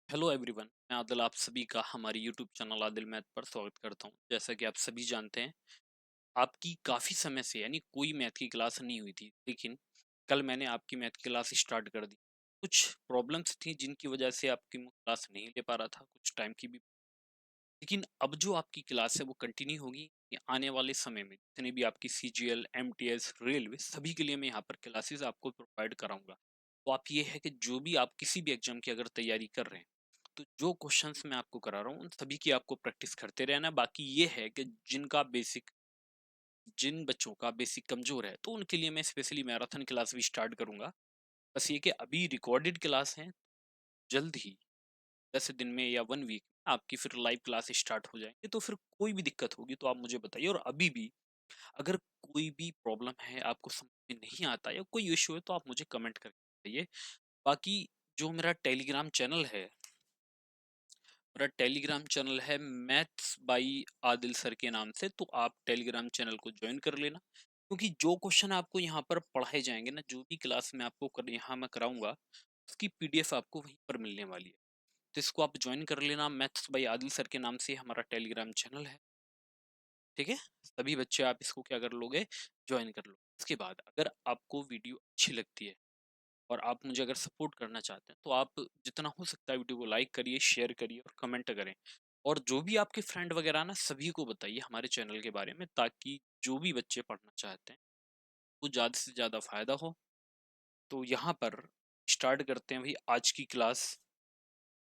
Hello everyone, मैं आदिल आप सभी का हमारे यूट्यूब चैनल आदिल मैथ पर स्वागत करता हूं। जैसा कि आप सभी जानते हैं, आपकी काफ़ी समय से यानी कोई मैथ की क्लास नहीं हुई थी, लेकिन कल मैंने आपकी मैथ की क्लास स्टार्ट कर दी। कुछ प्रॉब्लम्स थी जिनकी वजह से आपकी मैं क्लास नहीं ले पा रहा था, कुछ टाइम की भी। लेकिन अब जो आपकी क्लास है वो कंटिन्यू होगी। ये आने वाले समय में जितने भी आपकी सीजीएल, एमटीएस, रेलवे सभी के लिए मैं यहाँ पर क्लासेस आपको प्रोवाइड कराऊंगा। तो आप ये है कि जो भी आप किसी भी एग्जाम की अगर तैयारी कर रहे हैं, तो जो क्वेश्चंस मैं आपको करा रहा हूँ उन सभी की आपको प्रैक्टिस करते रहना। बाकी ये है कि जिन बच्चों का बेसिक कमजोर है तो उनके लिए मैं स्पेशली मैराथन क्लास भी स्टार्ट करूंगा। बस ये कि अभी रिकॉर्डेड क्लास है, जल्द ही 10 दिन में या 1 वीक में आपकी फिर लाइव क्लास स्टार्ट हो जाएंगे। तो फिर कोई भी दिक्कत होगी तो आप मुझे बताइए, और अभी भी अगर कोई भी प्रॉब्लम है, आपको समझ में नहीं आता या कोई इशू है, तो आप मुझे कमेंट करके बताइए। बाकी जो मेरा टेलीग्राम चैनल है मैथ्स बाई आदिल सर के नाम से, तो आप टेलीग्राम चैनल को ज्वाइन कर लेना। क्योंकि जो क्वेश्चन आपको यहाँ पर पढ़ाए जाएंगे ना, जो भी क्लास में आपको यहाँ मैं कराऊंगा, उसकी पीडीएफ आपको वहीं पर मिलने वाली है। तो इसको आप ज्वाइन कर लेना। मैथ्स बाई आदिल सर के नाम से हमारा टेलीग्राम चैनल है, ठीक है। सभी बच्चे आप इसको क्या कर लोगे, ज्वाइन कर लो। इसके बाद अगर आपको वीडियो अच्छी लगती है और आप मुझे अगर सपोर्ट करना चाहते हैं, तो आप जितना हो सकता है वीडियो को लाइक करिए, शेयर करिए और कमेंट करें। और जो भी आपके फ्रेंड वगैरह ना, सभी को बताइए हमारे चैनल के बारे में, ताकि जो भी बच्चे पढ़ना चाहते हैं वो ज़्यादा से ज़्यादा फायदा हो। तो यहाँ पर स्टार्ट करते हैं भाई आज की क्लास।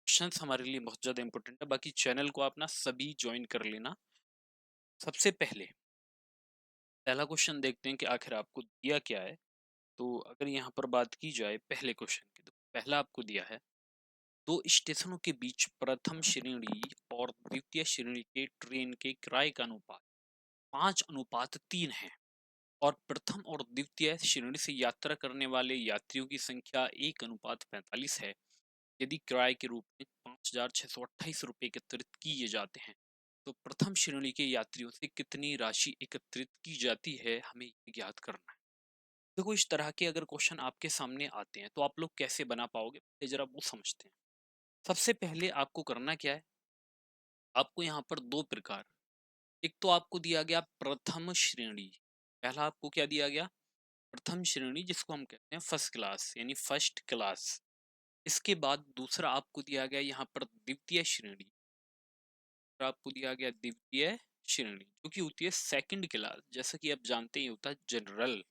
क्वेश्चंस हमारे लिए बहुत ज़्यादा इंपॉर्टेंट है, बाकी चैनल को आप ना सभी ज्वाइन कर लेना। सबसे पहले पहला क्वेश्चन देखते हैं कि आखिर आपको दिया क्या है। तो अगर यहाँ पर बात की जाए पहले क्वेश्चन की, तो पहला आपको दिया है, दो स्टेशनों के बीच प्रथम श्रेणी और द्वितीय श्रेणी के ट्रेन के किराए का अनुपात 5:3 है, और प्रथम और द्वितीय श्रेणी से यात्रा करने वाले यात्रियों की संख्या 1:45 है। यदि किराए के रूप में 5,628 रुपये एकत्रित किए जाते हैं, तो प्रथम श्रेणी के यात्रियों से कितनी राशि एकत्रित की जाती है, हमें ये ज्ञात करना है। देखो, इस तरह के अगर क्वेश्चन आपके सामने आते हैं तो आप लोग कैसे बना पाओगे, पहले जरा वो समझते हैं। सबसे पहले आपको करना क्या है, आपको यहाँ पर दो प्रकार, एक तो आपको दिया गया प्रथम श्रेणी। पहला आपको क्या दिया गया, प्रथम श्रेणी, जिसको हम कहते हैं फर्स्ट क्लास यानी फर्स्ट क्लास। इसके बाद दूसरा आपको दिया गया यहाँ पर द्वितीय श्रेणी, और आपको दिया गया द्वितीय श्रेणी जो कि होती है सेकंड क्लास। जैसा कि आप जानते ही होता है जनरल।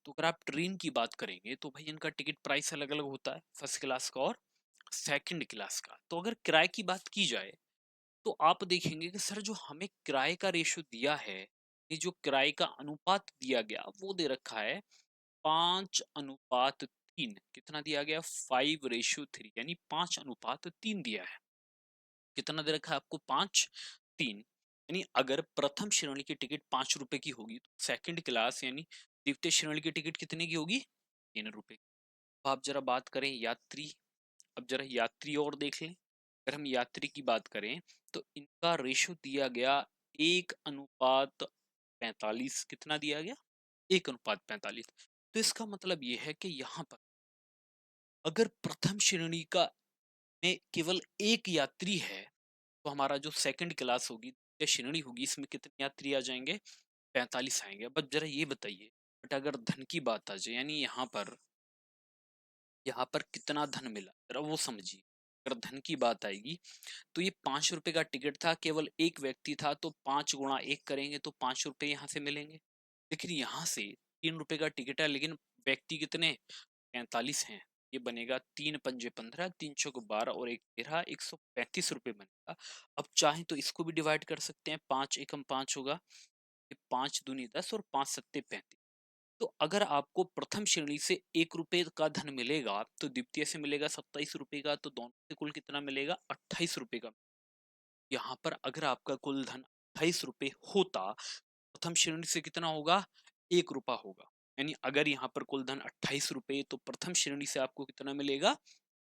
तो अगर आप ट्रेन की बात करेंगे तो भाई इनका टिकट प्राइस अलग अलग होता है, फर्स्ट क्लास का और सेकंड क्लास का। तो अगर किराए की बात की जाए तो आप देखेंगे कि सर जो हमें किराए का रेशो दिया है, ये जो किराए का अनुपात दिया गया वो दे रखा है 5:3। कितना दिया गया, 5:3, यानी 5:3 दिया है। कितना दे रखा है आपको, 5:3। यानी अगर प्रथम श्रेणी की टिकट 5 रुपए की होगी, तो सेकंड क्लास यानी द्वितीय श्रेणी की टिकट कितने की होगी, 3 रुपए। अब आप जरा बात करें यात्री, अब जरा यात्री और देख लें। अगर हम यात्री की बात करें तो इनका रेशो दिया गया 1:45। कितना दिया गया, 1:45। तो इसका मतलब यह है कि यहाँ पर अगर प्रथम श्रेणी का में केवल एक यात्री है, तो हमारा जो सेकंड क्लास होगी या श्रेणी होगी, इसमें कितने यात्री आ जाएंगे, 45 आएंगे। बट जरा ये बताइए, बट अगर धन की बात आ जाए, यानी यहाँ पर कितना धन मिला, जरा वो समझिए। अगर धन की बात आएगी तो ये 5 रुपए का टिकट था, केवल एक व्यक्ति था, तो 5 गुणा 1 करेंगे तो 5 रुपए यहाँ से मिलेंगे। लेकिन यहाँ से 3 रुपए का टिकट है, लेकिन व्यक्ति कितने, 45 हैं। ये बनेगा 3×5 = 15, 3×6 = 12 और 1 13, 135 रुपये बनेगा। अब चाहे तो इसको भी डिवाइड कर सकते हैं, 5 × 5 होगा, 5×2 = 10 और 5×7 = 35। तो अगर आपको प्रथम श्रेणी से 1 रुपए का धन मिलेगा, तो द्वितीय से मिलेगा 27 रुपए का, तो दोनों से कुल कितना मिलेगा, 28 रुपए का। यहाँ पर अगर आपका कुल धन 28 रुपए होता, प्रथम श्रेणी से कितना होगा, 1 रुपया होगा। यानी अगर यहाँ पर कुल धन 28 रुपए, तो प्रथम श्रेणी से आपको कितना मिलेगा,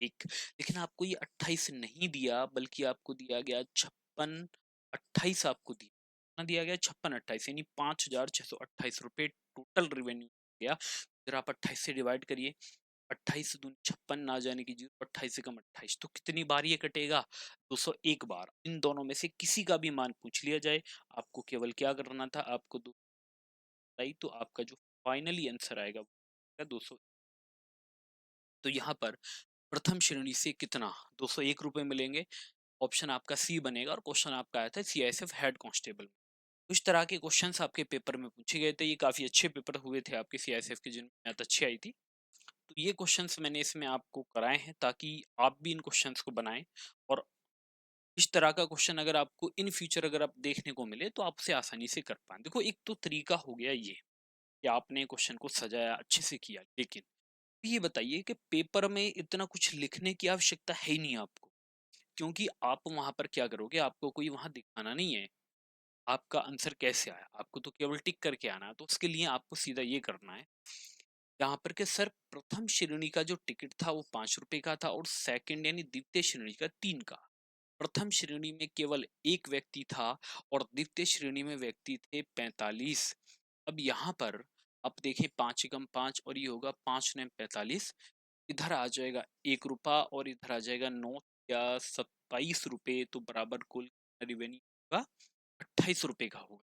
1। लेकिन आपको ये 28 नहीं दिया, बल्कि आपको दिया गया 5628। आपको दिया कितना दिया गया, 5628, यानी 5,628 रुपये टोटल रेवेन्यू गया। फिर आप 28 से डिवाइड करिए, 28 दूनी 56, ना जाने की 0, 28 से कम 28, तो कितनी बार ये कटेगा? 201 बार। इन दोनों में से किसी का भी मान पूछ लिया जाए, आपको केवल क्या करना था, आपको दो बताई, तो आपका जो फाइनली आंसर आएगा वो 200। तो यहाँ पर प्रथम श्रेणी से कितना 201 रुपए मिलेंगे, ऑप्शन आपका सी बनेगा। और क्वेश्चन आपका आया था सीआईएसएफ हेड कांस्टेबल। इस तरह के क्वेश्चंस आपके पेपर में पूछे गए थे, ये काफी अच्छे पेपर हुए थे आपके सीआईएसएफ के, जिनमें मैथ अच्छी आई थी। तो ये क्वेश्चंस मैंने इसमें आपको कराए हैं ताकि आप भी इन क्वेश्चंस को बनाएं, और इस तरह का क्वेश्चन अगर आपको इन फ्यूचर अगर आप देखने को मिले तो आप उसे आसानी से कर पाए। देखो, एक तो तरीका हो गया ये कि आपने क्वेश्चन को सजाया, अच्छे से किया, लेकिन ये बताइए कि पेपर में इतना कुछ लिखने की आवश्यकता है ही नहीं आपको, क्योंकि आप वहां पर क्या करोगे, आपको कोई वहां दिखाना नहीं है आपका आंसर कैसे आया, आपको तो केवल टिक करके आना है। तो उसके लिए आपको सीधा ये करना है यहाँ पर कि सर, प्रथम श्रेणी का जो टिकट था वो 5 रुपए का था, और सेकंड यानी द्वितीय श्रेणी का 3 का। प्रथम श्रेणी में केवल एक व्यक्ति था और द्वितीय श्रेणी में व्यक्ति थे 45। अब यहाँ पर आप देखें, 5 एकम 5 और ये होगा 5 9 45, इधर आ जाएगा 1 रुपया और इधर आ जाएगा 9 या 27 रुपए, तो बराबर कुल रेवेन्यू होगा 28 रुपए का होगा।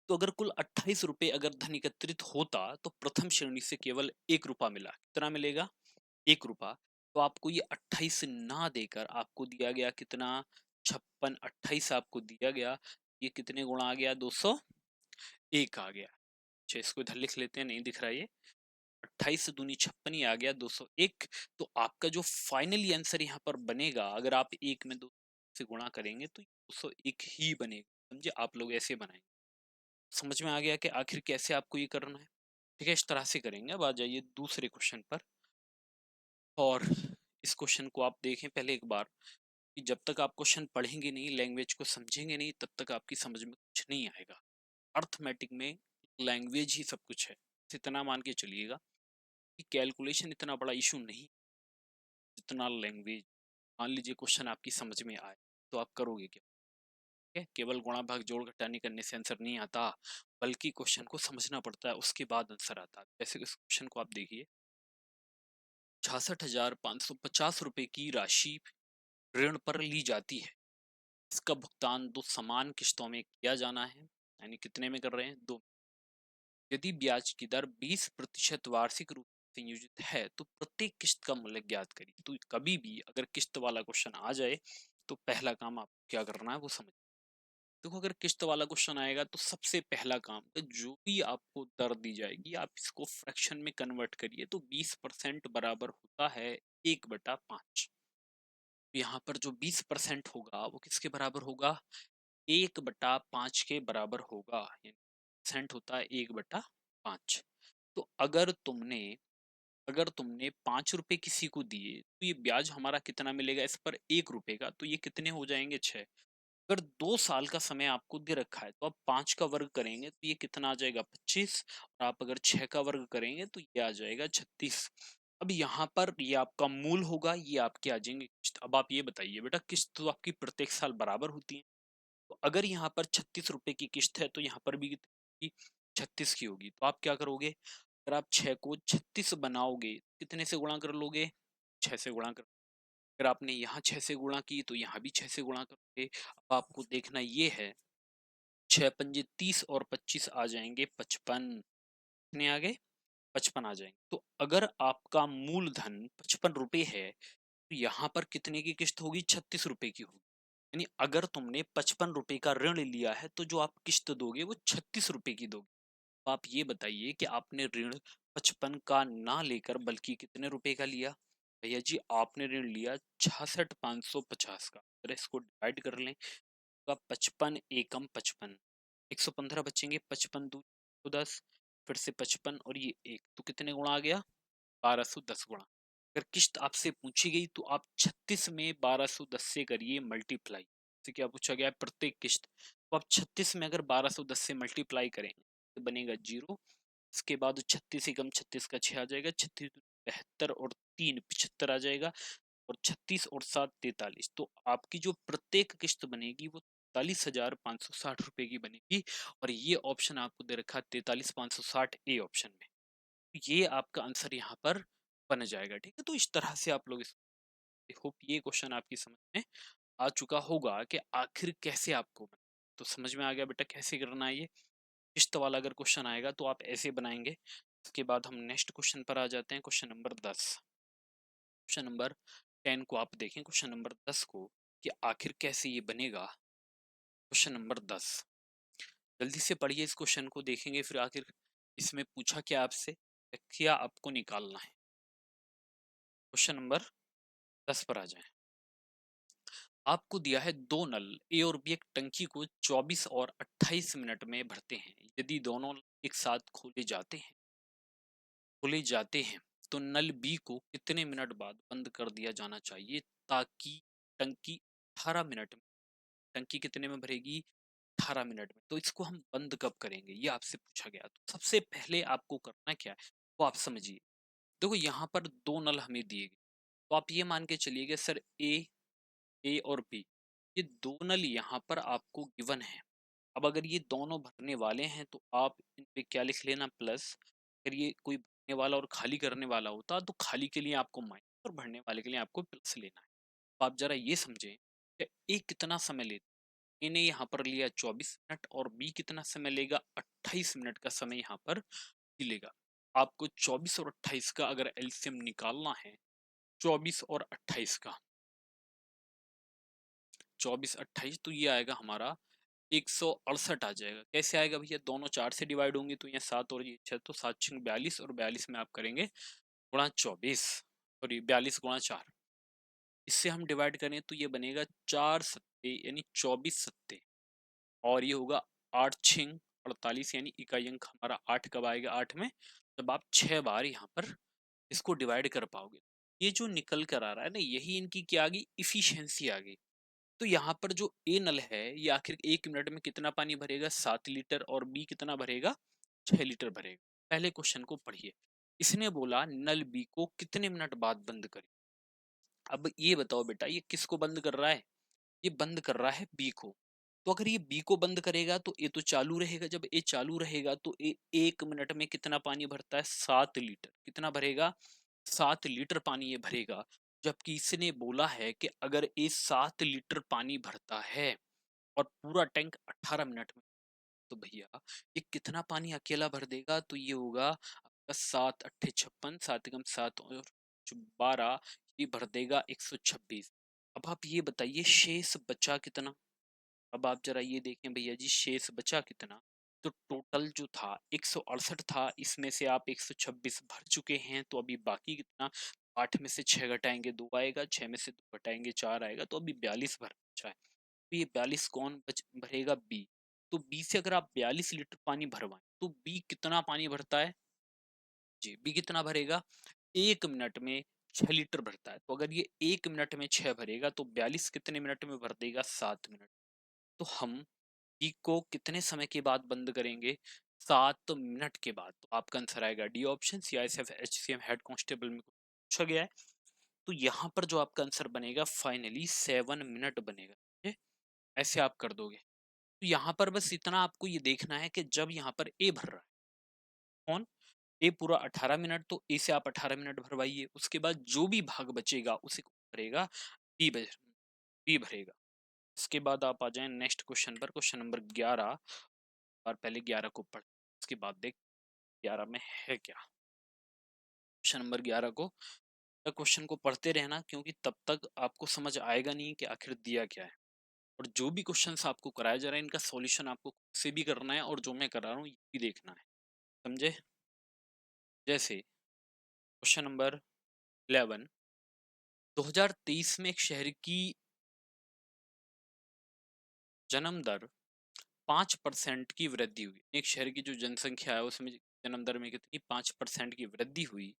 तो अगर कुल 28 रुपए अगर धन एकत्रित होता तो प्रथम श्रेणी से केवल 1 रुपया मिला। कितना मिलेगा? 1 रुपया। तो आपको ये 28 ना देकर आपको दिया गया कितना? 56। 28 आपको दिया गया, ये कितने गुणा आ गया? 201 आ गया। अच्छा, इसको इधर लिख लेते हैं, नहीं दिख रहा ये। 28 दूनी 56 ही आ गया 201। तो आपका जो फाइनली आंसर यहाँ पर बनेगा, अगर आप एक में 2 से गुणा करेंगे तो 201 ही बनेगा। समझे? आप लोग ऐसे बनाएंगे। समझ में आ गया कि आखिर कैसे आपको ये करना है? ठीक है, इस तरह से करेंगे। अब आ जाइए दूसरे क्वेश्चन पर, और इस क्वेश्चन को आप देखें पहले एक बार, कि जब तक आप क्वेश्चन पढ़ेंगे नहीं, लैंग्वेज को समझेंगे नहीं, तब तक आपकी समझ में कुछ नहीं आएगा। अर्थमेटिक में लैंग्वेज ही सब कुछ है, इतना मान के चलिएगा कि कैलकुलेशन इतना बड़ा इशू नहीं जितना लैंग्वेज। मान लीजिए क्वेश्चन आपकी समझ में आए तो आप करोगे क्या? ठीक है, केवल गुणा भाग जोड़ घटाने करने से आंसर नहीं आता, बल्कि क्वेश्चन को समझना पड़ता है, उसके बाद आंसर आता है। जैसे इस क्वेश्चन को आप देखिए, 66,550 रुपए की राशि ऋण पर ली जाती है। इसका भुगतान 2 समान किश्तों में किया जाना है। यानी कितने में कर रहे हैं? 2। यदि ब्याज की दर 20% वार्षिक रूप से संयोजित है तो प्रत्येक किश्त का मूल्य ज्ञात करिए। तो कभी भी अगर किश्त वाला क्वेश्चन आ जाए तो पहला काम आपको क्या करना है वो समझ। देखो, अगर किश्त वाला क्वेश्चन आएगा तो सबसे पहला काम, तो जो भी आपको दर दी जाएगी आप इसको फ्रैक्शन में कन्वर्ट करिए। तो 20% बराबर होता है 1/5। यहाँ पर जो 20% होगा वो किसके बराबर होगा? 1/5 के बराबर होगा। यानी परसेंट होता है 1/5। तो अगर तुमने 5 रुपए किसी को दिए तो ये ब्याज हमारा कितना मिलेगा इस पर? 1 रुपए का। तो ये कितने हो जाएंगे? 6। अगर 2 साल का समय आपको दे रखा है तो आप 5 का वर्ग करेंगे तो ये कितना आ जाएगा? 25। और आप अगर 6 का वर्ग करेंगे तो ये आ जाएगा 36। अब यहाँ पर ये आपका मूल होगा, ये आपके आ जाएंगे किस्त। अब आप ये बताइए बेटा, किस्त तो आपकी प्रत्येक साल बराबर होती है, तो अगर यहाँ पर 36 रुपए की किस्त है तो यहाँ पर भी कितनी? 36 की होगी। तो आप क्या करोगे? अगर आप 6 को 36 बनाओगे कितने से गुणा कर लोगे? 6 से गुणा कर। अगर आपने यहाँ 6 से गुणा की तो यहाँ भी 6 से गुणा करोगे। अब आपको देखना ये है, 6 पंजे 30 और 25 आ जाएंगे 55। कितने आ गए? 55 आ जाएंगे। तो अगर आपका मूलधन 55 रुपए है तो यहाँ पर कितने की किस्त होगी? 36 रुपए की होगी। यानी अगर तुमने 55 रुपए का ऋण लिया है तो जो आप किस्त दोगे वो 36 रुपए की दोगे। तो आप ये बताइए कि आपने ऋण 55 का ना लेकर बल्कि कितने रुपए का लिया? भैया जी, आपने ऋण लिया 66,550 का। अगर इसको डिवाइड कर लें तो 55 एकम 55, 115 बचेंगे। 55 दू 10, फिर से 55 और ये एक, तो कितने गुणा आ गया? 1210 गुणा। अगर किस्त आपसे पूछी गई तो आप 36 में 1210 से करिए मल्टीप्लाई। जैसे क्या पूछा गया है? प्रत्येक किस्त। तो आप 36 में अगर 1210 से मल्टीप्लाई करेंगे तो बनेगा 0। इसके बाद 36 एकम 36 का 6 आ जाएगा, 36 72 और 3 75 आ जाएगा, और 36 और 7 43। तो आपकी जो प्रत्येक किस्त बनेगी वो 43,560 रुपए की बनेगी। और ये ऑप्शन आपको दे रखा है 43,560 ए ऑप्शन में। तो ये आपका आंसर यहाँ पर बन जाएगा। ठीक है, तो इस तरह से आप लोग होप ये क्वेश्चन आपकी समझ में आ चुका होगा कि आखिर कैसे आपको तो समझ में आ गया बेटा कैसे करना है ये। किस्त वाला अगर क्वेश्चन आएगा तो आप ऐसे बनाएंगे। इसके बाद हम नेक्स्ट क्वेश्चन पर आ जाते हैं, क्वेश्चन नंबर 10। क्वेश्चन नंबर 10 को आप देखें, क्वेश्चन नंबर 10 को कि आखिर कैसे ये बनेगा। क्वेश्चन नंबर 10, जल्दी से पढ़िए इस क्वेश्चन को, देखेंगे फिर आखिर इसमें पूछा क्या आपसे, क्या आपको निकालना है। क्वेश्चन नंबर 10 पर आ जाए। आपको दिया है दो नल ए और बी एक टंकी को 24 और 28 मिनट में भरते हैं। यदि दोनों एक साथ खोले जाते हैं तो नल बी को कितने मिनट बाद बंद कर दिया जाना चाहिए ताकि टंकी 18 मिनट में, टंकी कितने में भरेगी 18 मिनट में। तो इसको हम बंद कब करेंगे ये आपसे पूछा गया। तो सबसे पहले आपको करना क्या है वो आप समझिए। देखो यहाँ पर दो नल हमें दिए गए, तो आप ये मान के चलिए सर ए और बी, ये दो नल यहाँ पर आपको गिवन है। अब अगर ये दोनों भरने वाले हैं तो आप इन पे क्या लिख लेना प्लस। अगर ये कोई भरने वाला और खाली करने वाला होता तो खाली के लिए आपको माइनस और भरने वाले के लिए आपको प्लस लेना है। तो आप जरा ये समझें कि ए कितना समय लेता है। ए ने यहाँ पर लिया 24 मिनट और बी कितना समय लेगा 28 मिनट का समय यहाँ पर लेगा। आपको 24 और 28 का अगर एलसीएम निकालना है, 24 और 28 का, 24 28 तो ये आएगा हमारा 168 आ जाएगा। कैसे आएगा भैया, दोनों 4 से डिवाइड होंगे तो यहाँ 7 और ये 6, तो 7 6 42 और 42 में आप करेंगे गुणा 24 और ये 42 गुणा 4, इससे हम डिवाइड करें तो ये बनेगा 4 सत्ते यानी 24 सत्ते, और ये होगा 8 छिंग 48 यानी इकाई अंक हमारा 8 कब आएगा 8 में, जब आप 6 बार यहाँ पर इसको डिवाइड कर पाओगे। ये जो निकल कर आ रहा है ना, यही इनकी क्या आ गई, इफिशियंसी आ गई। तो यहाँ पर जो ए नल है ये आखिर 1 मिनट में कितना पानी भरेगा 7 लीटर, और बी कितना भरेगा 6 लीटर भरेगा। पहले क्वेश्चन को पढ़िए, इसने बोला नल बी को कितने मिनट बाद बंद करें। अब ये बताओ बेटा ये किसको बंद कर रहा है, ये बंद कर रहा है बी को। तो अगर ये बी को बंद करेगा तो ए तो चालू रहेगा, जब ए चालू रहेगा तो ए 1 मिनट में कितना पानी भरता है 7 लीटर, कितना भरेगा 7 लीटर पानी ये भरेगा। जबकि इसने बोला है कि अगर ये 7 लीटर पानी भरता है और पूरा टैंक 18 मिनट में, तो भैया ये कितना पानी अकेला भर देगा, तो ये होगा आपका 7 8 56, 7 एकम 7 और 12, ये भर देगा 126। अब आप ये बताइए शेष बचा कितना। अब आप जरा ये देखें भैया जी शेष बचा कितना। तो टोटल जो था 168 था, इसमें से आप 126 भर चुके हैं, तो अभी बाकी कितना, 8 में से 6 घटाएंगे 2 आएगा, 6 में से 2 घटाएंगे 4 आएगा, तो अभी 42 भर बचा है। तो ये 42 कौन भरेगा बी। तो बी से अगर आप 42 लीटर पानी भरवाएं तो बी कितना पानी भरता है जी, बी कितना भरेगा 1 मिनट में 6 लीटर भरता है। तो अगर ये 1 मिनट में 6 भरेगा तो 42 कितने मिनट में भर देगा 7 मिनट। तो हम बी को कितने समय के बाद बंद करेंगे 7 मिनट के बाद। तो आपका आंसर आएगा D option, CISF HCM head constable में पूछा गया है। तो यहाँ पर जो आपका आंसर बनेगा फाइनली 7 मिनट बनेगा। ठीक है, ऐसे आप कर दोगे। तो यहाँ पर बस इतना आपको ये देखना है कि जब यहाँ पर ए भर रहा है कौन, ए पूरा 18 मिनट, तो ए से आप 18 मिनट भरवाइए, उसके बाद जो भी भाग बचेगा उसे कौन भरेगा बी भरेगा। इसके बाद आप आ जाएं नेक्स्ट क्वेश्चन पर, क्वेश्चन नंबर 11। और पहले 11 को पढ़, उसके बाद देख 11 में है क्या। क्वेश्चन नंबर 11 को, क्वेश्चन को पढ़ते रहना क्योंकि तब तक आपको समझ आएगा नहीं कि आखिर दिया क्या है। और जो भी क्वेश्चंस आपको कराया जा रहा है इनका सॉल्यूशन आपको खुद से भी करना है, और जो मैं करा रहा हूँ ये भी देखना है, समझे। जैसे क्वेश्चन नंबर 11, 2023 में एक शहर की जन्म दर 5% की वृद्धि हुई। एक शहर की जो जनसंख्या है उसमें जन्म दर में कितनी 5% की वृद्धि हुई,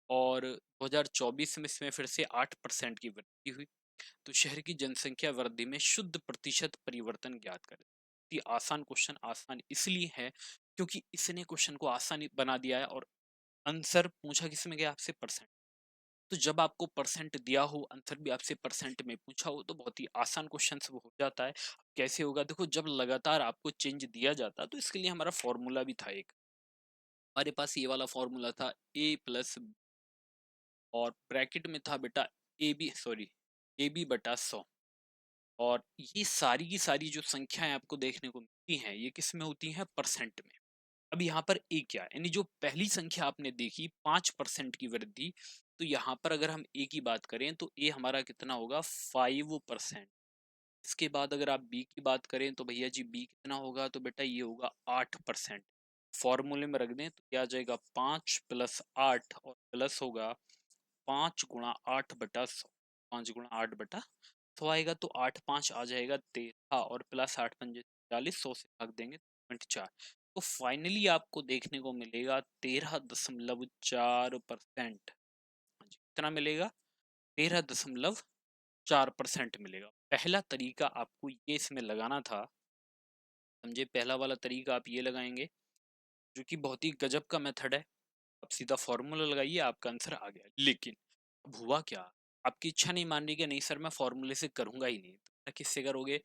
और 2024 में इसमें फिर से 8% की वृद्धि हुई। तो शहर की जनसंख्या वृद्धि में शुद्ध प्रतिशत परिवर्तन ज्ञात करें। ये आसान क्वेश्चन आसान इसलिए है क्योंकि इसने क्वेश्चन को आसान बना दिया है, और आंसर पूछा किसमें गया आपसे परसेंट। तो जब आपको परसेंट दिया हो आंसर भी आपसे परसेंट में पूछा हो तो बहुत ही आसान क्वेश्चन वो हो जाता है। कैसे होगा देखो, जब लगातार आपको चेंज दिया जाता तो इसके लिए हमारा फॉर्मूला भी था एक, हमारे पास ये वाला फॉर्मूला था ए प्लस और ब्रैकेट में था बेटा ए बी बटा 100। और ये सारी की सारी जो संख्याएं आपको देखने को मिलती हैं ये किस में होती हैं, परसेंट में। अब यहाँ पर ए क्या है, यानी जो पहली संख्या आपने देखी 5% की वृद्धि, तो यहाँ पर अगर हम ए की बात करें तो ए हमारा कितना होगा, 5%। इसके बाद अगर आप बी की बात करें तो भैया जी बी कितना होगा, तो बेटा ये होगा 8%। फॉर्मूले में रख दें तो क्या आ जाएगा, 5 + 8 और प्लस होगा 5 × 8/100। 5 × 8/100 आएगा, तो 8×5 आ जाएगा 13 और प्लस 8×5 40, 100 से भाग देंगे 0.4। तो फाइनली आपको देखने को मिलेगा 13.4%। कितना मिलेगा, 13.4% मिलेगा। पहला तरीका आपको ये इसमें लगाना था, समझे, पहला वाला तरीका आप ये लगाएंगे जो कि बहुत ही गजब का मेथड है। अब सीधा फॉर्मूला लगाइए, आपका आंसर आ गया। लेकिन अब हुआ क्या, आपकी इच्छा नहीं मान रही कि नहीं सर मैं फॉर्मूले से करूंगा ही नहीं, तो किससे करोगे,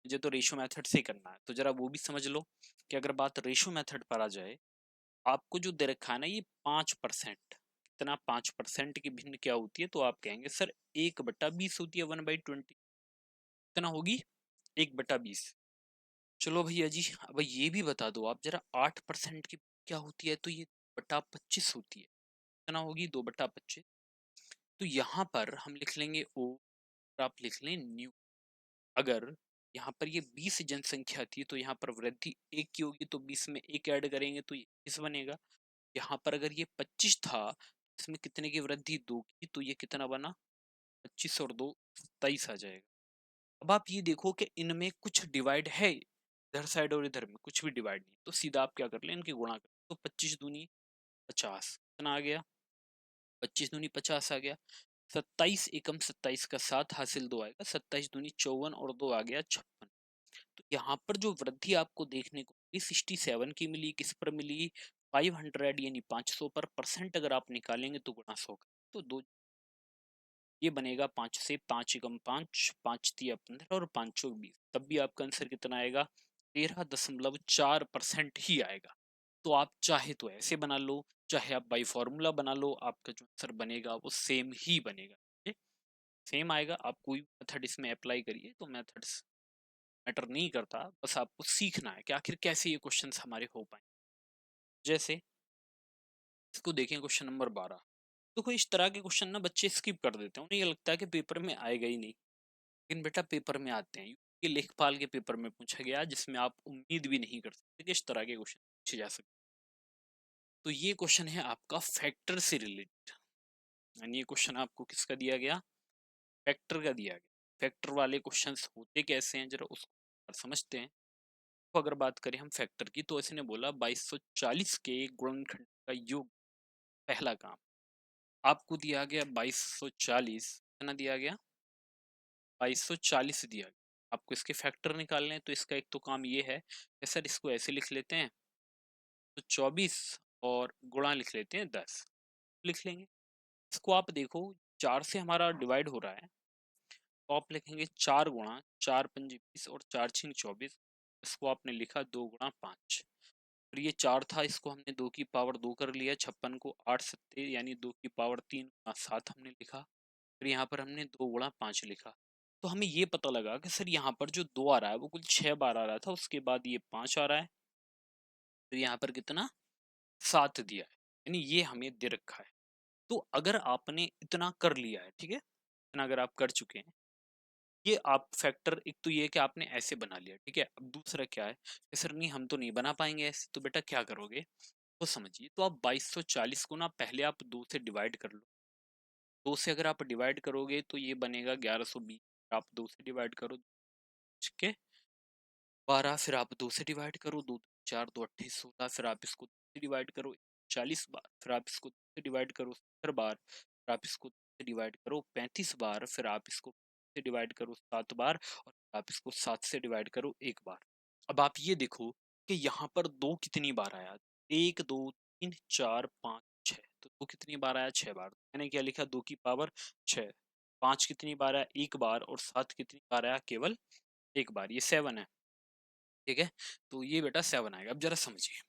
मुझे तो रेशो मेथड से करना है। तो जरा वो भी समझ लो कि अगर बात रेशो मेथड पर आ जाए, आपको जो दे रखा है ना ये 5%, कितना, 5% की भिन्न क्या होती है, तो आप कहेंगे सर 1/20 होती है, 1/20 कितना होगी, 1/20। चलो भैया जी, अब ये भी बता दो आप जरा 8% की क्या होती है, तो ये 2/25 होती है, कितना होगी, 2/25। तो यहाँ पर हम लिख लेंगे ओ और आप लिख लें न्यू। अगर यहाँ पर ये 20 जनसंख्या थी तो यहाँ पर वृद्धि 1 की होगी, तो 20 में 1 ऐड करेंगे तो ये 21 बनेगा। यहाँ पर अगर ये 25 था, इसमें कितने की वृद्धि, 2 की, तो ये कितना बना, 25 और 2 27 आ जाएगा। अब आप ये देखो कि इनमें कुछ डिवाइड है, इधर साइड और इधर में कुछ भी डिवाइड नहीं, तो सीधा आप क्या कर लें, इनके गुणा कर, तो 25 दूनी 50 कितना आ गया, 25 दूनी 50 आ गया। 27 एकम 27 का 7 हासिल 2 आएगा, 27 दूनी 54 और 2 आ गया 56। तो यहाँ पर जो वृद्धि आपको देखने को मिली 67 की मिली, किस पर मिली, 500 यानी 500 पर। परसेंट अगर आप निकालेंगे तो गुणा 100 का, तो दो ये बनेगा, 5 से 5 एकम 5, 5 तिया 15 और 5 चौक 20, तब भी आपका आंसर कितना आएगा, 13.4% ही आएगा। तो आप चाहे तो ऐसे बना लो, चाहे आप बाई फॉर्मूला बना लो, आपका जो आंसर बनेगा वो सेम ही बनेगा, सेम आएगा। आप कोई मेथड इसमें अप्लाई करिए, तो मेथड्स मैटर नहीं करता, बस आपको सीखना है कि आखिर कैसे ये क्वेश्चंस हमारे हो पाए। जैसे इसको देखें, क्वेश्चन नंबर 12। देखो इस तरह के क्वेश्चन ना बच्चे स्किप कर देते हैं, उन्हें ये लगता है कि पेपर में आएगा ही नहीं, लेकिन बेटा पेपर में आते हैं। ये लेखपाल के पेपर में पूछा गया, जिसमें आप उम्मीद भी नहीं कर सकते कि इस तरह के क्वेश्चन पूछे जा सकते। तो ये क्वेश्चन है आपका फैक्टर से रिलेटेड, यानी ये क्वेश्चन आपको किसका दिया गया, फैक्टर का दिया गया। फैक्टर वाले क्वेश्चंस होते कैसे हैं जरा उसको समझते हैं। तो अगर बात करें हम फैक्टर की, तो इसने बोला 2240 के गुणनखंड का योग, पहला काम आपको दिया गया 2240, कितना दिया गया, 2240 दिया गया, आपको इसके फैक्टर निकालने हैं। तो इसका एक तो काम ये है कि सर इसको ऐसे लिख लेते हैं, तो 24 और गुणा लिख लेते हैं 10, लिख लेंगे। इसको आप देखो 4 से हमारा डिवाइड हो रहा है, तो आप लिखेंगे 4 गुणा 4×5 20 और 4×6 = 24। इसको आपने लिखा 2 × 5, और ये 4 था, इसको हमने 2 की पावर 2 कर लिया, 56 को 8 सत्ते यानी 2 की पावर 3 × 7 हमने लिखा, फिर यहाँ पर हमने 2 × 5 लिखा। तो हमें ये पता लगा कि सर यहाँ पर जो 2 आ रहा है वो कुल 6 बार आ रहा था, उसके बाद ये 5 आ रहा है, फिर यहाँ पर कितना, 7 दिया है, यानी ये हमें दे रखा है। तो अगर आपने इतना कर लिया है, ठीक है, इतना अगर आप कर चुके हैं, ये आप फैक्टर, एक तो ये कि आपने ऐसे बना लिया, ठीक है। अब दूसरा क्या है कि सर नहीं हम तो नहीं बना पाएंगे ऐसे, तो बेटा क्या करोगे, तो समझिए, तो आप 2240 को ना पहले आप 2 से डिवाइड कर लो। 2 से अगर आप डिवाइड करोगे तो ये बनेगा 1120, आप 2 से डिवाइड करो, ठीक है, 12, फिर आप 2 से डिवाइड करो, 2 4 2 28 16, फिर आप इसको 2 से डिवाइड करो 40 बार, फिर आप इसको 2 से डिवाइड करो 70 बार, फिर आप इसको 2 से डिवाइड करो 35 बार, फिर आप इसको 2 से डिवाइड करो 7 बार, और आप इसको 7 से डिवाइड करो 1 बार। अब आप ये देखो कि यहाँ पर 2 कितनी बार आया, 1 2 3 4 5 6, तो 2 कितनी बार आया, 6 बार। मैंने क्या लिखा, 2 की पावर 6। 5 कितनी बार आया, 1 बार, और 7 कितनी बार आया, केवल 1 बार, ये 7 है, ठीक है। तो ये बेटा 7 आएगा। अब जरा समझिए,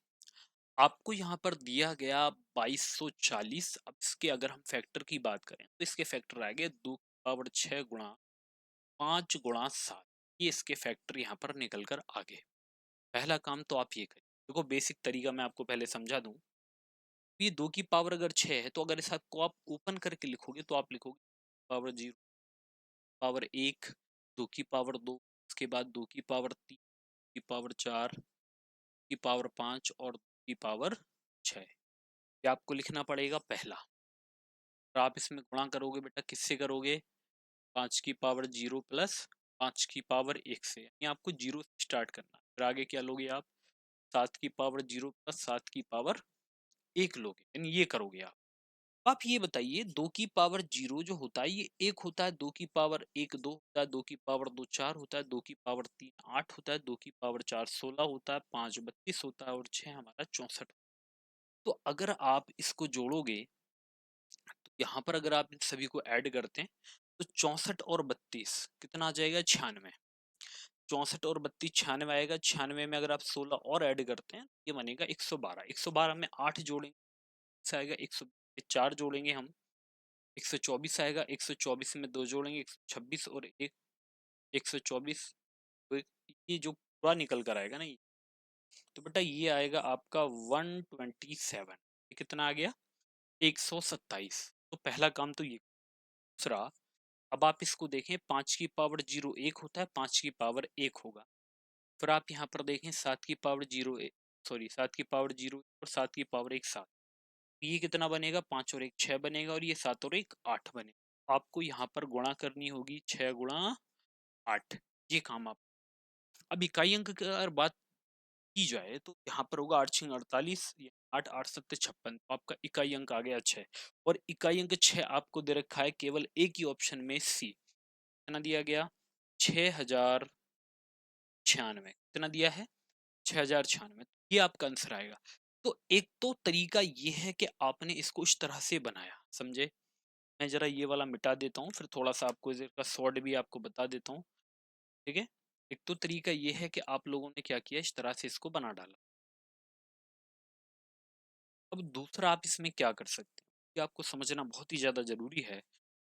आपको यहाँ पर दिया गया 2240। अब इसके अगर हम फैक्टर की बात करें तो इसके फैक्टर आएंगे 2 की पावर 6 गुणा 5 गुणा 7। ये इसके फैक्टर यहाँ पर निकल कर आगे। पहला काम तो आप ये करें, देखो बेसिक तरीका मैं आपको पहले समझा दूं। ये 2 की पावर अगर 6 है तो अगर इस आपको आप ओपन करके लिखोगे तो आप लिखोगे पावर 0, पावर 1, 2 की पावर 2, उसके बाद 2 की पावर 3, की पावर 4, की पावर 5 और 2 की पावर 6। ये आपको लिखना पड़ेगा पहला। और आप इसमें गुणा करोगे बेटा किससे करोगे? 5 की पावर 0 प्लस 5 की पावर 1 से, यानी आपको 0 से स्टार्ट करना है। फिर आगे क्या लोगे आप? 7 की पावर 0 प्लस 7 की पावर 1 लोगे, यानी ये करोगे आप। आप ये बताइए 2 की पावर 0 जो होता है ये 1 होता है, 2 की पावर 1 2 होता है, 2 की पावर 2 4 होता है, 2 की पावर 3 8 होता है, 2 की पावर 4 16 होता है, 5 32 होता है और 6 हमारा 64। तो अगर आप इसको जोड़ोगे तो यहाँ पर अगर आप इन सभी को ऐड करते हैं तो 64 और 32 कितना आ जाएगा? 96। 64 और 32 96 आएगा। 96 में अगर आप 16 और ऐड करते हैं ये बनेगा 112। 112 में 8 जोड़ेंगे इससे आएगा 104 जोड़ेंगे हम 124 आएगा। 124 में 2 जोड़ेंगे 126 और एक 124। तो ये जो पूरा निकल कर आएगा ना ये, तो बेटा ये आएगा आपका 127। ये कितना आ गया? 127। तो पहला काम तो ये। दूसरा, अब आप इसको देखें 5 की पावर 0 1 होता है, 5 की पावर 1 होगा। फिर आप यहाँ पर देखें 7 की पावर 0 सॉरी 7 की पावर 0 और 7 की पावर 1 7। ये कितना बनेगा? 5 और 1 6 बनेगा और ये 7 और 1 8 बनेगा। आपको यहाँ पर गुणा करनी होगी 6 गुणा 8। ये काम आप। अब इकाई अंक की अगर बात की जाए तो यहाँ पर होगा 8 6 48, 8 8 7 56। तो आपका इकाई अंक आ गया 6। और इकाई अंक 6 आपको दे रखा है केवल एक ही ऑप्शन में, सी। कितना दिया गया? 6096। कितना दिया है? 6096। ये आपका आंसर आएगा। तो एक तो तरीका ये है कि आपने इसको इस तरह से बनाया, समझे? मैं जरा ये वाला मिटा देता हूँ फिर थोड़ा सा आपको इसका शॉर्ट भी आपको बता देता हूँ, ठीक है? एक तो तरीका ये है कि आप लोगों ने क्या किया, इस तरह से इसको बना डाला। अब दूसरा आप इसमें क्या कर सकते हो, कि आपको समझना बहुत ही ज़्यादा ज़रूरी है।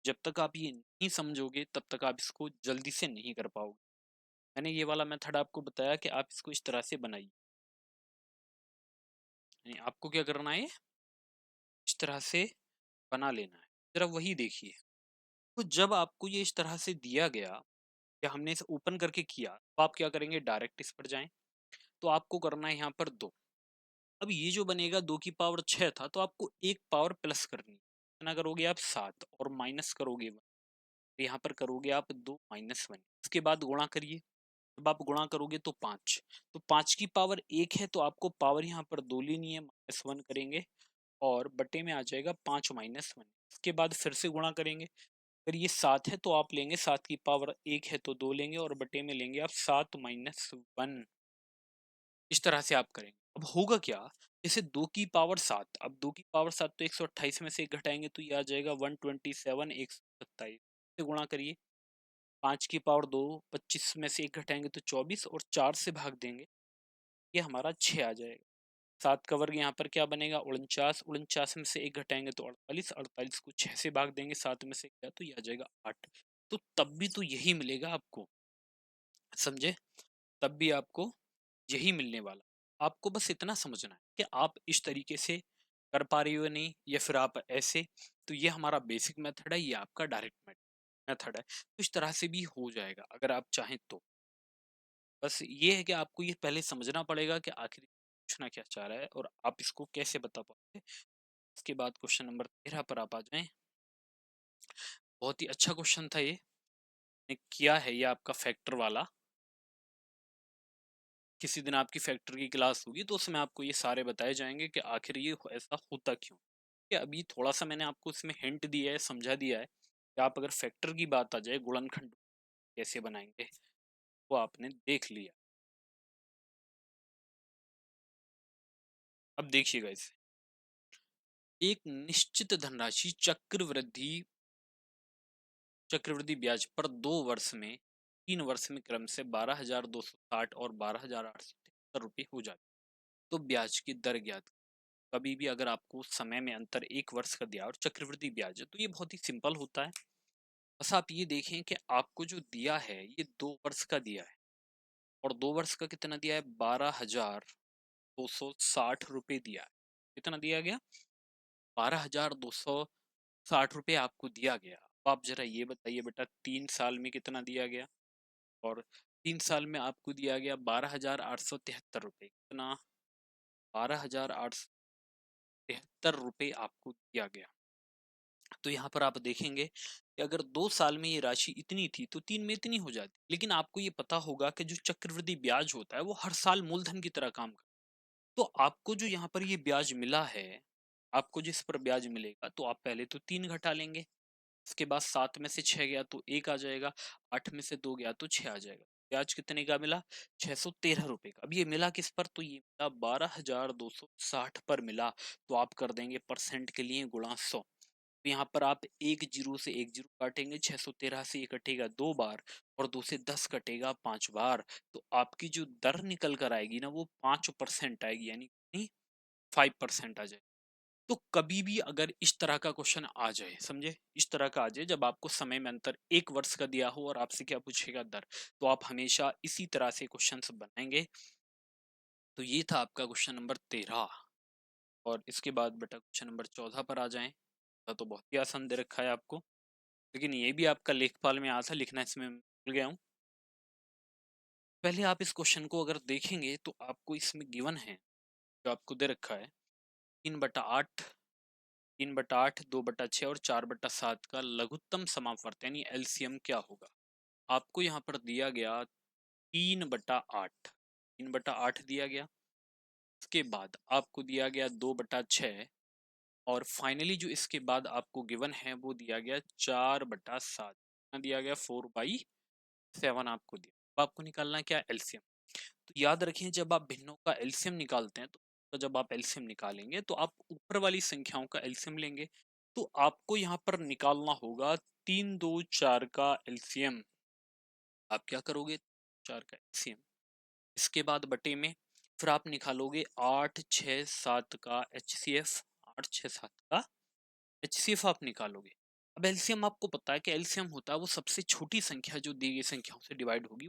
जब तक आप ये नहीं समझोगे तब तक आप इसको जल्दी से नहीं कर पाओगे। मैंने ये वाला मेथड आपको बताया कि आप इसको इस तरह से बनाइए। यानी आपको क्या करना है? इस तरह से बना लेना है। ज़रा वही देखिए। तो जब आपको ये इस तरह से दिया गया या हमने इसे ओपन करके किया तो आप क्या करेंगे? डायरेक्ट इस पर जाएं। तो आपको करना है यहाँ पर 2। अब ये जो बनेगा 2 की पावर 6 था तो आपको एक पावर प्लस करनी है। कितना करोगे आप? 7 और माइनस करोगे 1। तो यहाँ पर करोगे आप 2 माइनस 1। इसके बाद गुणा करिए। जब आप गुणा करोगे तो 5। तो 5 की पावर 1 है तो आपको पावर यहाँ पर 2 लेनी है, -1 करेंगे और बटे में आ जाएगा 5 - 1। इसके बाद फिर से गुणा करेंगे। अगर ये 7 है तो आप लेंगे 7 की पावर 1 है तो 2 लेंगे और बटे में लेंगे आप 7 - 1। इस तरह से आप करेंगे। अब होगा क्या? जैसे 2 की पावर 7, अब 2 की पावर 7 तो 128 में से एक घटाएंगे तो ये आ जाएगा 127 127 से गुणा करिए। 5 की पावर 2 25 में से एक घटाएंगे तो 24 और 4 से भाग देंगे, ये हमारा 6 आ जाएगा। 7 का वर्ग यहाँ पर क्या बनेगा? 49। 49 में से एक घटाएंगे तो 48। 48 को 6 से भाग देंगे, 7 में से क्या तो ये आ जाएगा 8। तो तब भी तो यही मिलेगा आपको, समझे? तब भी आपको यही मिलने वाला। आपको बस इतना समझना है कि आप इस तरीके से कर पा रही हो नहीं या फिर आप ऐसे। तो ये हमारा बेसिक मेथड है, ये आपका डायरेक्ट मेथड है। तो इस तरह से भी हो जाएगा अगर आप चाहें तो। बस ये है कि आपको ये पहले समझना पड़ेगा कि आखिर पूछना क्या चाह रहा है और आप इसको कैसे बता पाओगे। इसके बाद क्वेश्चन नंबर 13 पर आप आ जाएं। बहुत ही अच्छा क्वेश्चन था ये। ने किया है ये आपका फैक्टर वाला। किसी दिन आपकी फैक्टर की क्लास होगी तो उसमें आपको ये सारे बताए जाएंगे कि आखिर ये ऐसा होता क्यों। कि अभी थोड़ा सा मैंने आपको इसमें हिंट दिया है, समझा दिया है कि आप अगर फैक्टर की बात आ जाए, गुणनखंड कैसे बनाएंगे वो आपने देख लिया। अब देखिएगा इसे। एक निश्चित धनराशि चक्रवृद्धि ब्याज पर 2 वर्ष में 3 वर्ष में क्रम से 12,260 और 12,873 रुपये हो जाती है। तो ब्याज की दर ज्ञात। कभी भी अगर आपको समय में अंतर 1 वर्ष का दिया और चक्रवृद्धि ब्याज है, तो ये बहुत ही सिंपल होता है। बस आप ये देखें कि आपको जो दिया है ये 2 वर्ष का दिया है, और 2 वर्ष का कितना दिया है, 12,260 रुपये दिया है। कितना दिया गया, 12,260 रुपये आपको दिया गया। अब आप जरा ये बताइए बेटा, 3 साल में कितना दिया गया, और 3 साल में आपको दिया गया 12,873 रुपये। कितना, 12,873 रुपये आपको दिया गया। तो यहाँ पर आप देखेंगे कि अगर 2 साल में ये राशि इतनी थी तो 3 में इतनी हो जाती। लेकिन आपको ये पता होगा कि जो चक्रवृद्धि ब्याज होता है वो हर साल मूलधन की तरह काम करता है। तो आपको जो यहाँ पर ये ब्याज मिला है, आपको जिस पर ब्याज मिलेगा, तो आप पहले तो 3 घटा लेंगे, उसके बाद 7 में से 6 गया तो 1 आ जाएगा, 8 में से 2 गया तो 6 आ जाएगा। ब्याज कितने का मिला, 613 रुपये का। अब ये मिला किस पर, तो ये मिला 12,260 पर मिला। तो आप कर देंगे परसेंट के लिए गुणा 100। तो यहाँ पर आप एक जीरो से एक जीरो काटेंगे, 613 से ये कटेगा 2 बार, और 2 से 10 कटेगा 5 बार। तो आपकी जो दर निकल कर आएगी ना, वो 5% आएगी, यानी 5% आ जाएगी। तो कभी भी अगर इस तरह का क्वेश्चन आ जाए, समझे, इस तरह का आ जाए जब आपको समय में अंतर 1 वर्ष का दिया हो और आपसे क्या पूछेगा, दर, तो आप हमेशा इसी तरह से क्वेश्चंस बनाएंगे। तो ये था आपका क्वेश्चन नंबर 13। और इसके बाद बेटा क्वेश्चन नंबर 14 पर आ जाएं। तो बहुत ही आसान दे रखा है आपको, लेकिन ये भी आपका लेखपाल में आया था, लिखना इसमें भूल गया हूँ। पहले आप इस क्वेश्चन को अगर देखेंगे तो आपको इसमें गिवन है, जो आपको दे रखा है, 3/8, 3/8, 2/6 और 4/7 का लघुत्तम समापवर्त यानी एलसीएम क्या होगा। आपको यहाँ पर दिया गया 3/8, 3/8 दिया गया। इसके बाद आपको दिया गया 2/6, और फाइनली जो इसके बाद आपको गिवन है वो दिया गया 4/7, दिया गया 4/7 आपको दिया। अब आपको निकालना है क्या, एलसीएम। तो याद रखें, जब आप भिन्नों का एलसीएम निकालते हैं तो जब आप एलसीएम निकालेंगे तो आप ऊपर वाली संख्याओं का एलसीएम लेंगे। तो आपको यहाँ पर निकालना होगा 3, 2, 4 का एलसीएम। आप क्या करोगे, 4 का एलसीएम, इसके बाद बटे में, फिर आप निकालोगे 8, 6, 7 का एचसीएफ, 8, 6, 7 का एचसीएफ आप निकालोगे। अब एलसीएम आपको पता है कि एलसीएम होता है वो सबसे छोटी संख्या जो दी गई संख्याओं से डिवाइड होगी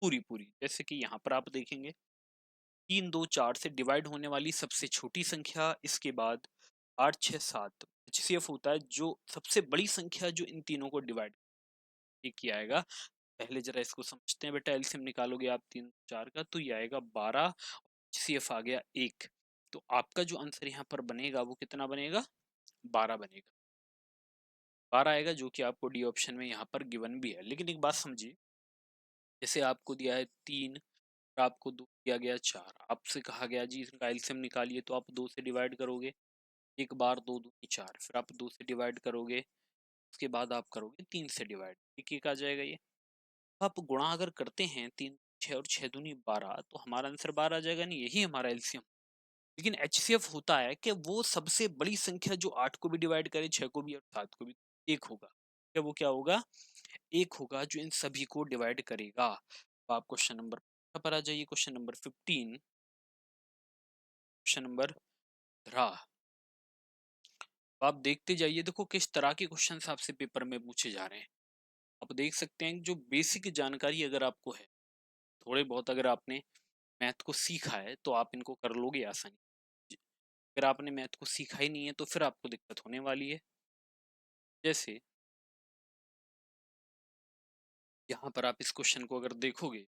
पूरी पूरी। जैसे कि यहाँ पर आप देखेंगे 3, 2, 4 से डिवाइड होने वाली सबसे छोटी संख्या, इसके बाद 8, 6, 7 एचसीएफ होता है जो सबसे बड़ी संख्या जो इन तीनों को डिवाइड किया आएगा। पहले जरा इसको समझते हैं बेटा, एलसीएम निकालोगे आप 3, 4 का तो ये आएगा 12, एचसीएफ आ गया 1। तो आपका जो आंसर यहाँ पर बनेगा वो कितना बनेगा, 12 बनेगा। 12 आएगा, जो कि आपको डी ऑप्शन में यहाँ पर गिवन भी है। लेकिन एक बात समझिए, जैसे आपको दिया है 3 और आपको दिया गया 4, आपसे कहा गया जी इसका एलसीएम निकालिए, तो आप 2 से डिवाइड करोगे, एक बार 2 दूनी 4, फिर आप 2 से डिवाइड करोगे, उसके बाद आप करोगे 3 से डिवाइड, एक एक आ जाएगा ये। आप गुणा अगर करते हैं 3, 6 और 6 दूनी 12, तो हमारा आंसर 12 आ जाएगा, नहीं यही हमारा एलसीएम। लेकिन एचसीएफ होता है कि वो सबसे बड़ी संख्या जो 8 को भी डिवाइड करे, 6 को भी और 7 को भी, एक होगा। क्या वो क्या होगा, एक होगा जो इन सभी को डिवाइड करेगा। तो आप क्वेश्चन नंबर पर आ जाइए, क्वेश्चन नंबर 15, क्वेश्चन नंबर 15। तो आप देखते जाइए, देखो किस तरह के क्वेश्चन आपसे पेपर में पूछे जा रहे हैं। आप देख सकते हैं जो बेसिक जानकारी अगर आपको है, थोड़े बहुत अगर आपने मैथ को सीखा है तो आप इनको कर लोगे आसानी। अगर आपने मैथ को सीखा ही नहीं है तो फिर आपको दिक्कत होने वाली है। जैसे यहाँ पर आप इस क्वेश्चन को अगर देखोगे,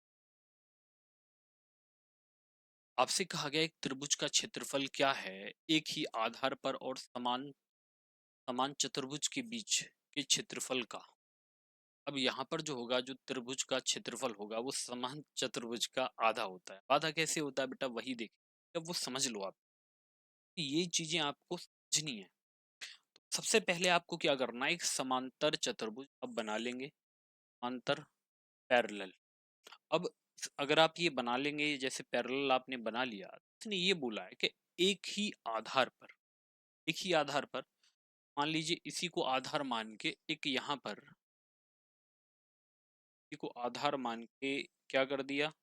आपसे कहा गया एक त्रिभुज का क्षेत्रफल क्या है एक ही आधार पर और समान समान चतुर्भुज के बीच के क्षेत्रफल का। अब यहाँ पर जो होगा, जो त्रिभुज का क्षेत्रफल होगा वो समान चतुर्भुज का आधा होता है। आधा कैसे होता है बेटा, वही देखिए, अब वो समझ लो आप, ये चीजें आपको समझनी है। सबसे पहले आपको क्या करना है, एक समांतर चतुर्भुज अब बना लेंगे, समांतर पैरेलल। अब अगर आप ये बना लेंगे, जैसे पैरेलल आपने बना लिया, इसने ये बोला है कि एक ही आधार पर, एक ही आधार पर, मान लीजिए इसी को आधार मान के एक यहाँ पर, इसी को आधार मान के क्या कर दिया,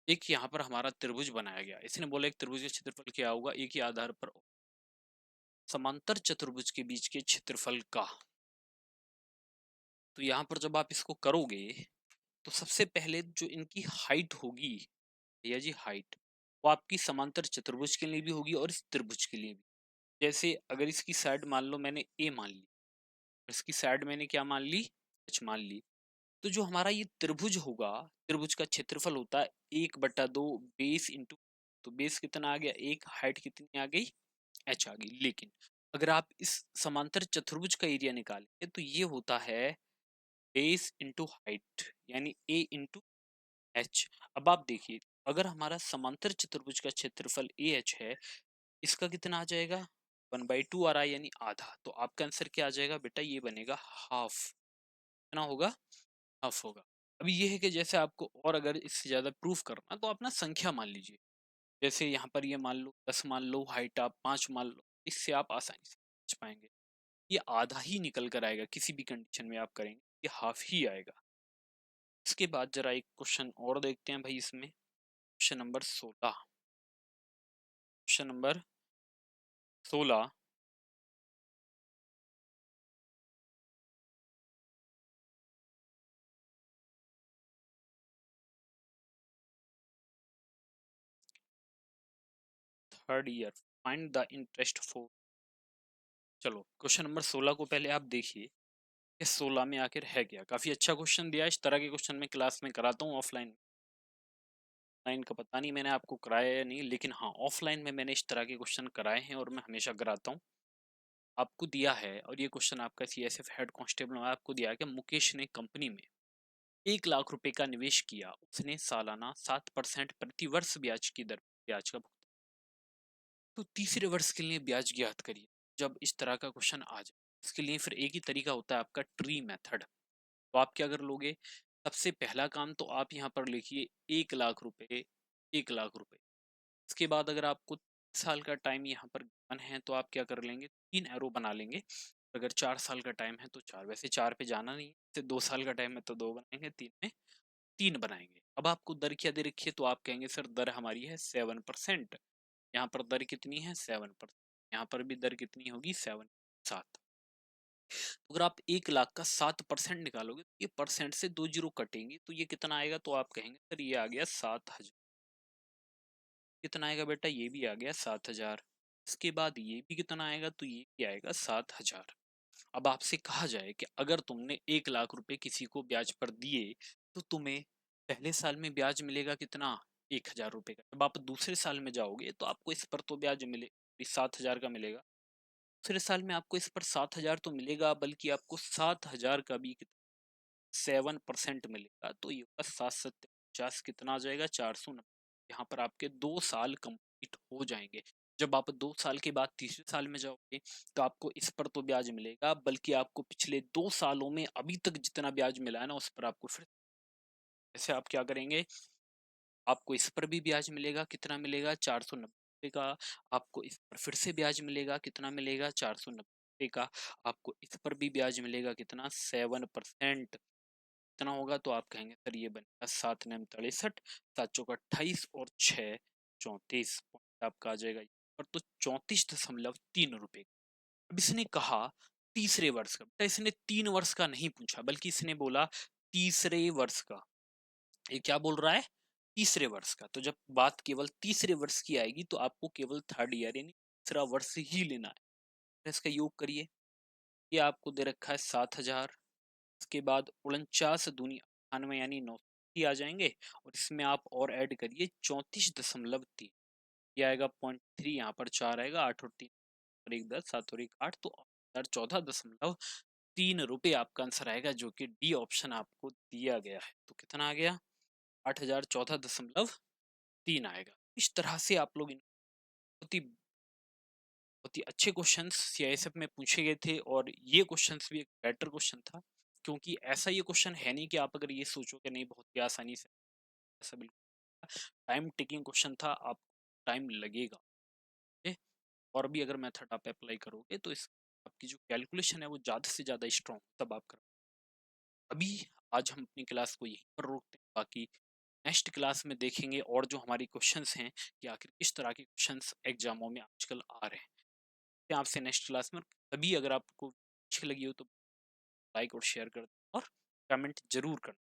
एक यहाँ पर हमारा त्रिभुज बनाया गया, इसने बोला एक त्रिभुज का क्षेत्रफल क्या होगा, एक ही आधार पर समांतर चतुर्भुज के बीच के क्षेत्रफल का। तो यहाँ पर जब आप इसको करोगे तो सबसे पहले जो इनकी हाइट होगी, भैया जी हाइट, वो आपकी समांतर चतुर्भुज के लिए भी होगी और इस त्रिभुज के लिए भी। जैसे अगर इसकी साइड मान लो मैंने ए मान ली, इसकी साइड मैंने क्या मान ली, एच मान ली, तो जो हमारा ये त्रिभुज होगा, त्रिभुज का क्षेत्रफल होता है 1/2 बेस इंटू, तो बेस कितना आ गया एक, हाइट कितनी आ गई, एच आ गई। लेकिन अगर आप इस समांतर चतुर्भुज का एरिया निकालेंगे तो ये होता है बेस इंटू हाइट, यानी ए इंटू एच। अब आप देखिए, अगर हमारा समांतर चतुर्भुज का क्षेत्रफल ए एच है, इसका कितना आ जाएगा 1/2 आ रहा है, यानी आधा, तो आपका आंसर क्या आ जाएगा बेटा, ये बनेगा हाफ। कितना होगा, हाफ होगा। अभी ये है कि जैसे आपको और अगर इससे ज्यादा प्रूफ करना तो आप ना संख्या मान लीजिए, जैसे यहाँ पर ये मान लो 10 मान लो, हाइट आप 5 मान लो, इससे आप आसानी से समझ पाएंगे। ये आधा ही निकल कर आएगा, किसी भी कंडीशन में आप करेंगे ये हाफ ही आएगा। इसके बाद जरा एक क्वेश्चन और देखते हैं भाई इसमें, question number 16, question number 16। Third year, find the interest for. चलो क्वेश्चन नंबर 16 को पहले आप देखिए कि 16 में आखिर है क्या। काफी अच्छा क्वेश्चन दिया है, इस तरह के क्वेश्चन मैं क्लास में कराता हूँ ऑफलाइन। ऑनलाइन का पता नहीं मैंने आपको कराया या नहीं, लेकिन हाँ ऑफलाइन में मैंने इस तरह के क्वेश्चन कराए हैं और मैं हमेशा कराता हूँ। आपको दिया है, और ये क्वेश्चन आपका सीएसएफ हेड कांस्टेबल में आपको दिया है कि मुकेश ने कंपनी में 1 लाख रुपए का निवेश किया, उसने सालाना 7% प्रति वर्ष ब्याज की दर ब्याज का भुगतान, तो तीसरे वर्ष के लिए ब्याज ज्ञात करिए। जब इस तरह का क्वेश्चन आ जाए, इसके लिए फिर एक ही तरीका होता है आपका, ट्री मेथड। तो आप क्या कर लोगे, सबसे पहला काम तो आप यहाँ पर लिखिए 1 लाख रुपए, 1 लाख रुपए। इसके बाद अगर आपको 3 साल का टाइम यहाँ पर गिवन है तो आप क्या कर लेंगे, 3 एरो बना लेंगे। अगर 4 साल का टाइम है तो 4, वैसे 4 पे जाना नहीं है, जैसे 2 साल का टाइम है तो 2 बनाएंगे, 3 में 3 बनाएंगे। अब आपको दर क्या दे रखी है, तो आप कहेंगे सर दर हमारी है 7%, यहाँ पर दर कितनी है 7%, यहाँ पर भी दर कितनी होगी 7। तो अगर आप 1 लाख का 7% निकालोगे तो ये परसेंट से 2 जीरो कटेंगे, तो ये कितना आएगा, तो आप कहेंगे सर ये आ गया 7,000। कितना आएगा बेटा, ये भी आ गया 7,000। इसके बाद ये भी कितना आएगा, तो ये भी आएगा 7,000। अब आपसे कहा जाए कि अगर तुमने 1 लाख रुपए किसी को ब्याज पर दिए तो तुम्हें पहले साल में ब्याज मिलेगा कितना, 1,000 रुपए का। जब आप दूसरे साल में जाओगे तो आपको इस पर तो ब्याज मिले 7,000 का मिलेगा, दूसरे साल में आपको इस पर 7,000 तो मिलेगा, बल्कि आपको 7,000 का भी 7% मिलेगा, तो ये होगा 7 7 50, कितना आ जाएगा 490। यहाँ पर आपके 2 साल कंप्लीट हो जाएंगे। जब आप 2 साल के बाद तीसरे साल में जाओगे तो आपको इस पर तो ब्याज मिलेगा, बल्कि आपको पिछले 2 सालों में अभी तक जितना ब्याज मिला है ना, उस पर आपको फिर जैसे आप क्या करेंगे, आपको इस पर भी ब्याज मिलेगा, कितना मिलेगा 490 का। आपको इस पर फिर से ब्याज मिलेगा, कितना मिलेगा 490 का। आपको इस पर भी ब्याज मिलेगा, कितना 7%, इतना होगा। तो आप कहेंगे सर ये बनेगा 7 9 63, 7 चौक 28 और 6 34, आपका आ जाएगा पर तो 34.3 रुपए। अब इसने कहा तीसरे वर्ष का, बेटा इसने 3 वर्ष का नहीं पूछा, बल्कि इसने बोला तीसरे वर्ष का। ये क्या बोल रहा है, तीसरे वर्ष का। तो जब बात केवल तीसरे वर्ष की आएगी तो आपको केवल थर्ड ईयर यानी तीसरा वर्ष ही लेना है। तो इसका योग करिए, ये आपको दे रखा है 7,000, इसके बाद 49 दूनी 98 यानी 9 ही आ जाएंगे, और इसमें आप और ऐड करिए 34.3, ये आएगा 0.3, यहाँ पर 4 आएगा, 8 और 3 और 1 10, 7 और 1 8, तो 14.3 रुपये आपका आंसर आएगा, जो कि डी ऑप्शन आपको दिया गया है। तो कितना आ गया, 8,014.3 आएगा। इस तरह से आप लोग बहुत ही अच्छे क्वेश्चंस सीआईएसएफ में पूछे गए थे, और ये क्वेश्चंस भी एक बेटर क्वेश्चन था, क्योंकि ऐसा ये क्वेश्चन है नहीं कि आप अगर ये सोचो कि नहीं बहुत ही आसानी से, ऐसा बिल्कुल टाइम टेकिंग क्वेश्चन था, आप टाइम लगेगा। ओके, और भी अगर मेथड आप अप्लाई करोगे तो इस आपकी जो कैलकुलेशन है वो ज़्यादा से ज़्यादा स्ट्रॉन्ग तब आप कर। अभी आज हम अपनी क्लास को यहीं पर रोकते हैं, बाकी नेक्स्ट क्लास में देखेंगे और जो हमारी क्वेश्चंस हैं कि आखिर किस तरह के क्वेश्चंस एग्जामों में आजकल आ रहे हैं। फिर आपसे नेक्स्ट क्लास में। तभी अगर आपको अच्छी लगी हो तो लाइक और शेयर कर दें और कमेंट जरूर करना।